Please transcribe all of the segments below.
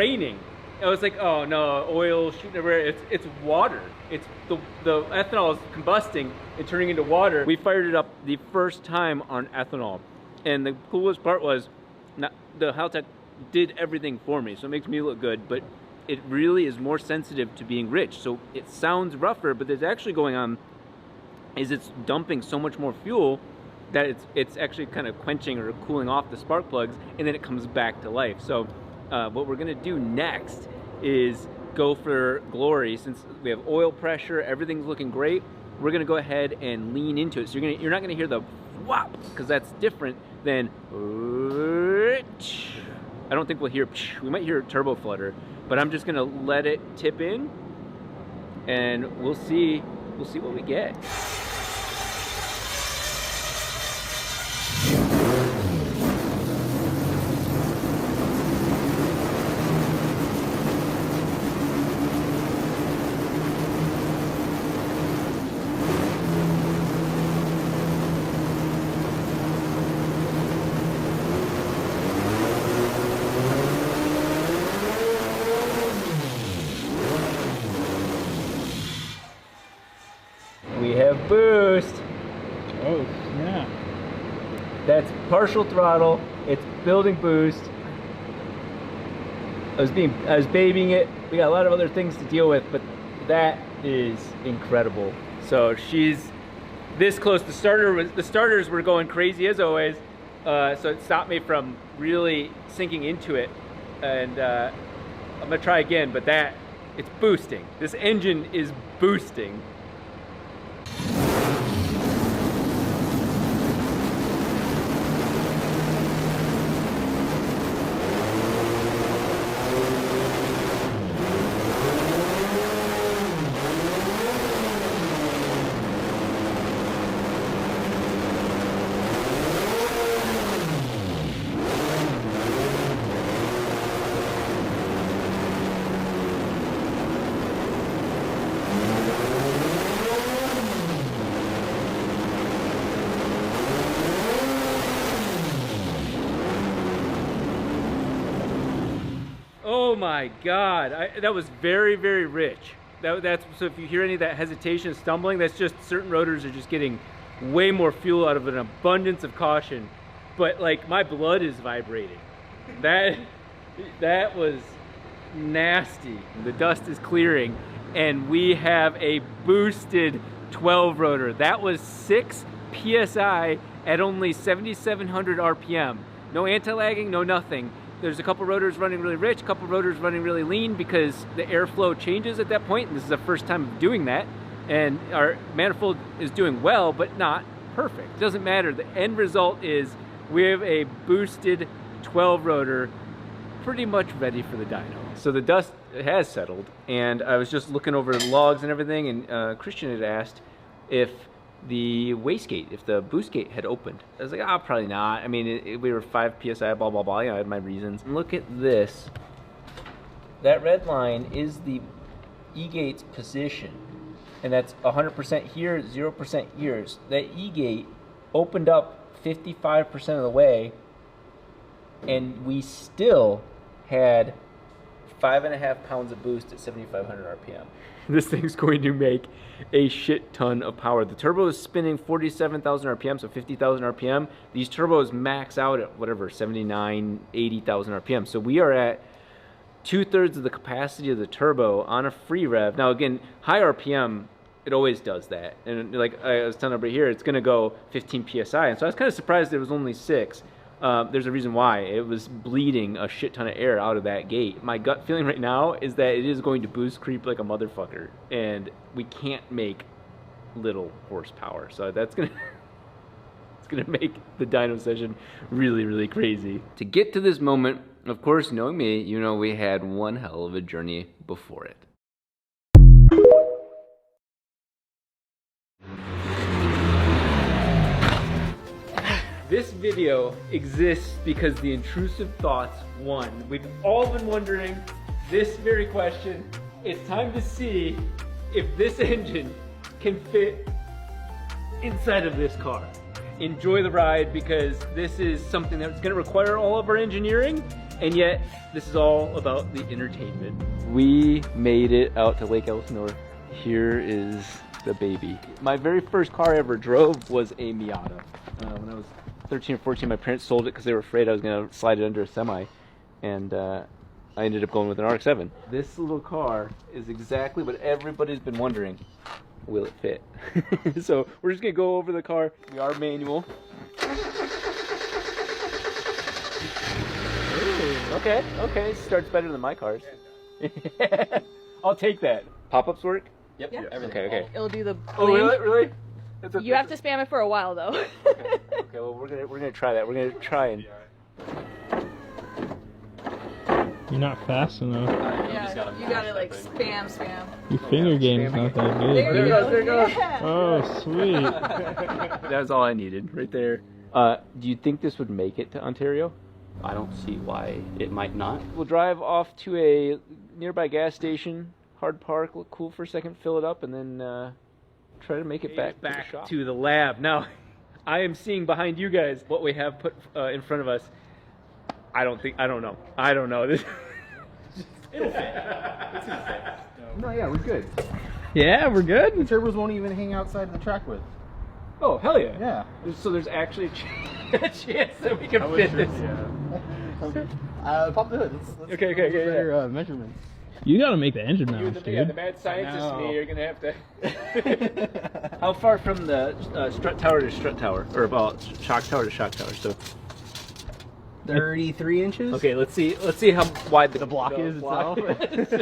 raining. I was like, oh no, oil shooting everywhere. It's water. It's the ethanol is combusting and turning into water. We fired it up the first time on ethanol, and the coolest part was, the Haltech did everything for me, so it makes me look good, but it really is more sensitive to being rich. So it sounds rougher, but there's actually going on is it's dumping so much more fuel that it's actually kind of quenching or cooling off the spark plugs, and then it comes back to life. So what we're gonna do next is go for glory. Since we have oil pressure, everything's looking great, we're gonna go ahead and lean into it. So you're not gonna hear the whop, because that's different than, I don't think we'll hear, we might hear turbo flutter, but I'm just gonna let it tip in, and we'll see what we get. We have boost. Oh, yeah. That's partial throttle. It's building boost. I was babying it. We got a lot of other things to deal with, but that is incredible. So she's this close. The starters were going crazy as always. So it stopped me from really sinking into it. And I'm gonna try again, but it's boosting. This engine is boosting. Oh my God, that was very, very rich. That's so if you hear any of that hesitation, stumbling, that's just certain rotors are just getting way more fuel out of an abundance of caution. But like my blood is vibrating. That was nasty. The dust is clearing, and we have a boosted 12 rotor. That was 6 PSI at only 7,700 RPM. No anti-lagging, no nothing. There's a couple rotors running really rich, a couple rotors running really lean because the airflow changes at that point, and this is the first time of doing that. And our manifold is doing well, but not perfect. It doesn't matter. The end result is we have a boosted 12 rotor pretty much ready for the dyno. So the dust has settled, and I was just looking over the logs and everything, and Christian had asked if the wastegate, if the boost gate had opened. I was like, probably not. I mean, we were 5 PSI, blah, blah, blah. You know, I had my reasons. And look at this. That red line is the E-gate's position. And that's 100% here, 0% here. So that E-gate opened up 55% of the way, and we still had 5.5 pounds of boost at 7,500 RPM. This thing's going to make a shit ton of power. The turbo is spinning 47,000 RPM, so 50,000 RPM. These turbos max out at whatever, 79, 80,000 RPM. So we are at 2/3 of the capacity of the turbo on a free rev. Now again, high RPM, it always does that. And like I was telling everybody here, it's gonna go 15 PSI. And so I was kind of surprised it was only 6. There's a reason why. It was bleeding a shit ton of air out of that gate. My gut feeling right now is that it is going to boost creep like a motherfucker, and we can't make little horsepower. So that's gonna it's gonna make the dyno session really, really crazy. To get to this moment, of course, knowing me, you know we had one hell of a journey before it. This video exists because the intrusive thoughts won. We've all been wondering this very question. It's time to see if this engine can fit inside of this car. Enjoy the ride, because this is something that's gonna require all of our engineering, And yet, this is all about the entertainment. We made it out to Lake Elsinore. Here is the baby. My very first car I ever drove was a Miata. When I was 13 or 14, my parents sold it because they were afraid I was going to slide it under a semi. And I ended up going with an RX-7. This little car is exactly what everybody's been wondering. Will it fit? So we're just going to go over the car. We are manual. Okay, okay, starts better than my cars. I'll take that. Pop-ups work? Yep. Yeah. Everything. Okay, okay. It'll do the Oh, bling. really? You have to spam it for a while though. Okay, well we're gonna try that. We're gonna try and. You're not fast enough. Yeah, you gotta like spam. Your finger game's not that good. There There you it go. goes, there it goes. Yeah. Oh, sweet. That was all I needed, right there. Do you think this would make it to Ontario? I don't see why it might not. We'll drive off to a nearby gas station, hard park, look cool for a second, fill it up, and then try to make it back to the shop. To the lab. Now, I am seeing behind you guys what we have put in front of us. I don't know. This. It'll fit. No, yeah, we're good. Yeah, we're good. The turbos won't even hang outside of the track width. Oh, hell yeah. Yeah. So there's actually a chance that we can fit this. Pop the hood. Let's Okay, better measurements. You gotta make the engine You mounts, and the dude. mad scientist No. and me are gonna have to. How far from the strut tower to strut tower, or about shock tower to shock tower? So 33 inches. okay, let's see how wide the block is block itself.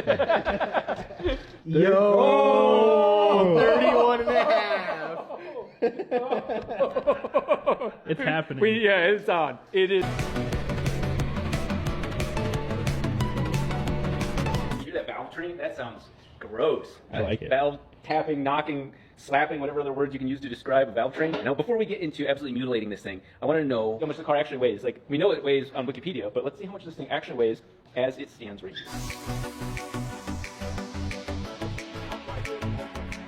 is. Yo! Oh. 31 and a half. It's happening. Yeah, it's on. It is. You hear that valve train? That sounds gross. I like it. Valve tapping, knocking, slapping, whatever other words you can use to describe a valve train. Now, before we get into absolutely mutilating this thing, I want to know how much the car actually weighs. Like, we know it weighs on Wikipedia, but let's see how much this thing actually weighs as it stands right here.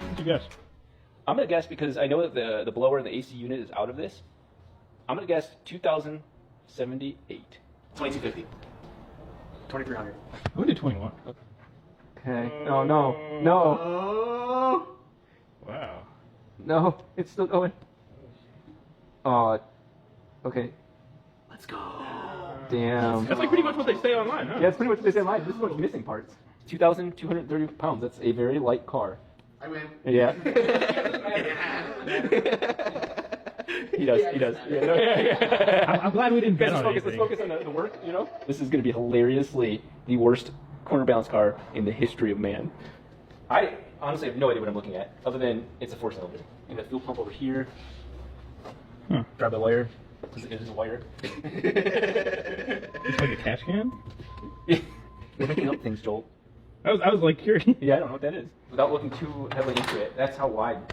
What'd you guess? I'm going to guess, because I know that the blower and the AC unit is out of this, I'm going to guess 2,078. 2,250. 2,300. Who did 21? Okay. No, no, no, Wow. no. It's still going. Okay. Let's go. Damn. That's like pretty much what they say online, huh? Yeah, that's pretty much what they say online. This is what's missing parts. 2,230 pounds. That's a very light car. I win. Yeah. He does. Yeah, no, yeah. I'm glad we didn't bet Let's on focus anything. on the work, you know? This is going to be hilariously the worst corner balance car in the history of man. I honestly have no idea what I'm looking at, other than it's a 4-cylinder. And the fuel pump over here. Huh. Drive by wire. It is a wire. It's like a cash can? We're making up things, Joel. I was like curious. Yeah, I don't know what that is. Without looking too heavily into it, that's how long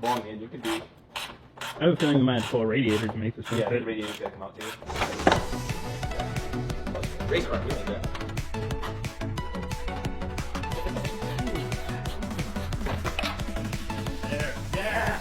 the engine could be. I have a feeling we might have to pull a radiator to make this one Yeah, the fit. radiator's gotta come out too. Race car, we like that. There. Yeah.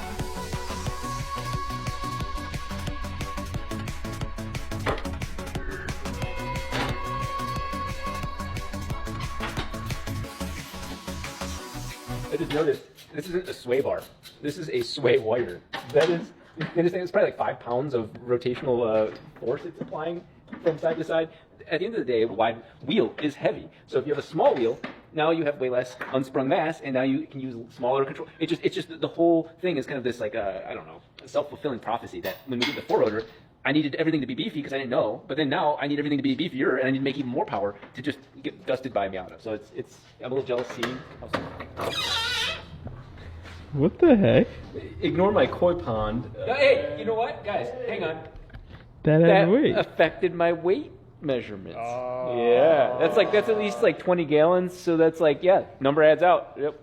I just noticed this isn't a sway bar. This is a sway wire. That is, you understand? It's probably like 5 pounds of rotational force it's applying from side to side. At the end of the day, a wide wheel is heavy. So if you have a small wheel, now you have way less unsprung mass, and now you can use smaller control. It's just the whole thing is kind of this like I don't know, self-fulfilling prophecy that when we did the 4-rotor, I needed everything to be beefy because I didn't know, but then now I need everything to be beefier, and I need to make even more power to just get dusted by a Miata. So it's I'm a little jealous seeing. What the heck? Ignore my koi pond. Hey, you know what, guys? Hang on. That That had weight. affected my weight measurements. Yeah, that's at least like 20 gallons. So that's like, yeah, number adds out. Yep.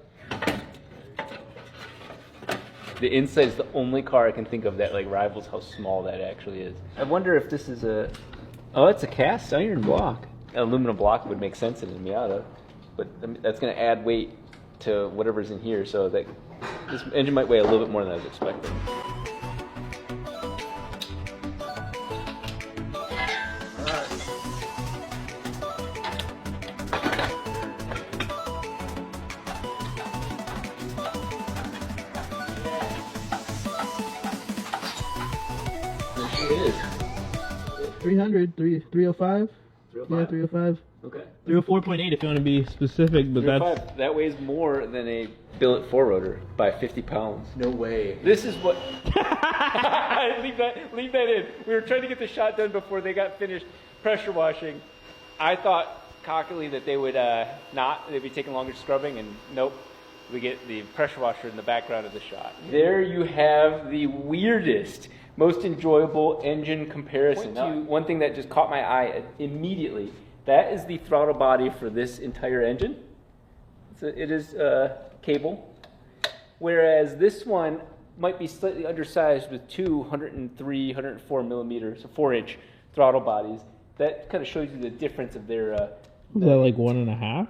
The Insight is the only car I can think of that like rivals how small that actually is. I wonder if this is a, oh, it's a cast iron block. An aluminum block would make sense in a Miata, but that's going to add weight to whatever's in here. So that this engine might weigh a little bit more than I was expecting. It is. 300, 305? Yeah, 305. Okay. 304.8 if you want to be specific, but that's... That weighs more than a billet 4-rotor by 50 pounds. No way. This is what... leave that in. We were trying to get the shot done before they got finished pressure washing. I thought cockily that they would they'd be taking longer scrubbing, and nope. We get the pressure washer in the background of the shot. There you have the weirdest, most enjoyable engine comparison. Now, one thing that just caught my eye immediately, that is the throttle body for this entire engine. It is cable. Whereas this one might be slightly undersized with two 103, 104 millimeters, 4-inch throttle bodies. That kind of shows you the difference of their... Is that like 1.5?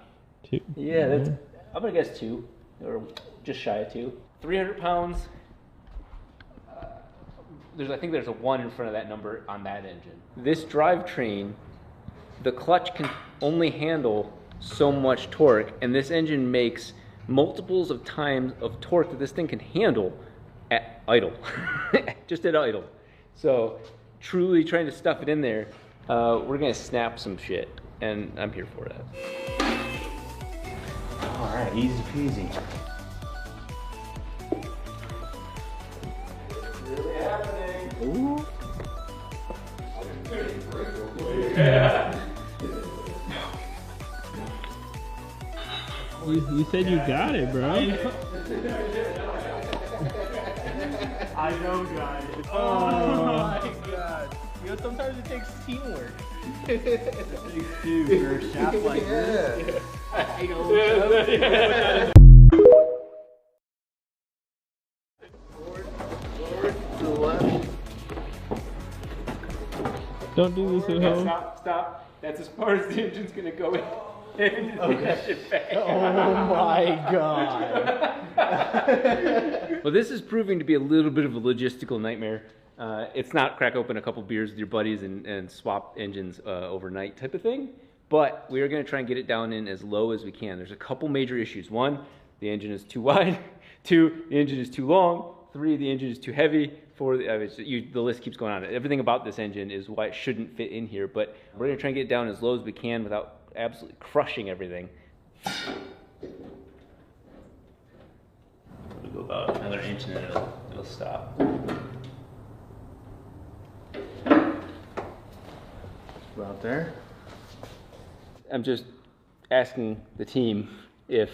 2? Yeah, that's, I'm going to guess 2, or just shy of 2. 300 pounds. I think there's a 1 in front of that number on that engine. This drivetrain, the clutch can only handle so much torque, and this engine makes multiples of times of torque that this thing can handle at idle, just at idle. So truly trying to stuff it in there, we're gonna snap some shit, and I'm here for that. All right, easy peasy. Really happening. Ooh. Yeah. You said you got it, bro. I know, guys. Oh my god. You know, sometimes it takes teamwork. Dude, for a shaft like this. I know. Forward to the left. Don't do this at home. Stop. That's as far as the engine's gonna go in. Okay. Oh my god. Well, this is proving to be a little bit of a logistical nightmare. It's not crack open a couple beers with your buddies and swap engines overnight type of thing, but we are going to try and get it down in as low as we can. There's a couple major issues. 1, the engine is too wide. 2, the engine is too long. 3, the engine is too heavy. 4, the list keeps going on. Everything about this engine is why it shouldn't fit in here, but we're going to try and get it down as low as we can without absolutely crushing everything. We'll go about another inch and then it'll stop. About there. I'm just asking the team if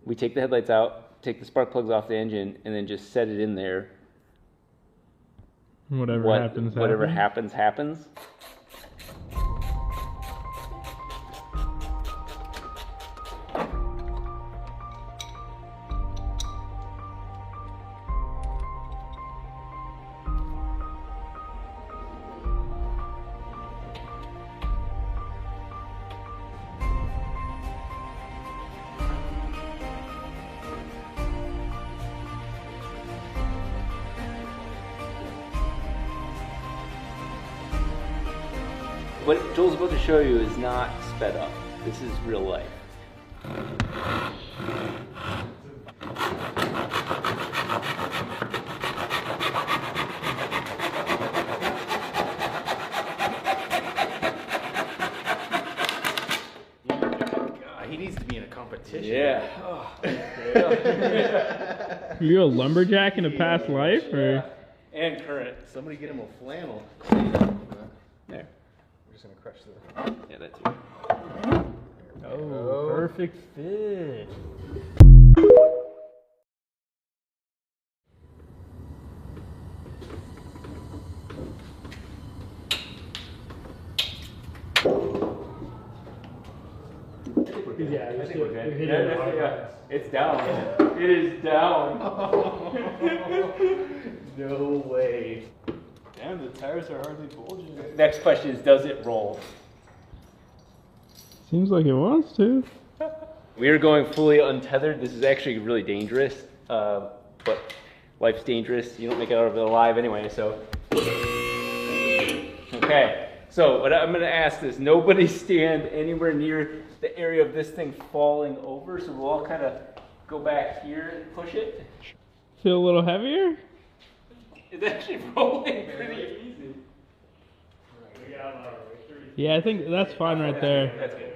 we take the headlights out, take the spark plugs off the engine, and then just set it in there. Whatever happens. What Joel's about to show you is not sped up. This is real life. He needs to be in a competition. Yeah. You a lumberjack in a past life, or? And current. Somebody get him a flannel. There. We're just gonna crush the. Yeah, that too. Oh, Perfect fit. Yeah, it's down. It is down. No way. Damn, the tires are hardly bulging. Next question is, does it roll? Seems like it wants to. We are going fully untethered. This is actually really dangerous, but life's dangerous. You don't make it out of it alive anyway, so. Okay, so what I'm gonna ask is nobody stand anywhere near the area of this thing falling over, so we'll all kind of go back here and push it. Feel a little heavier? It's actually rolling pretty easy. Yeah, I think that's fine right there. That's good.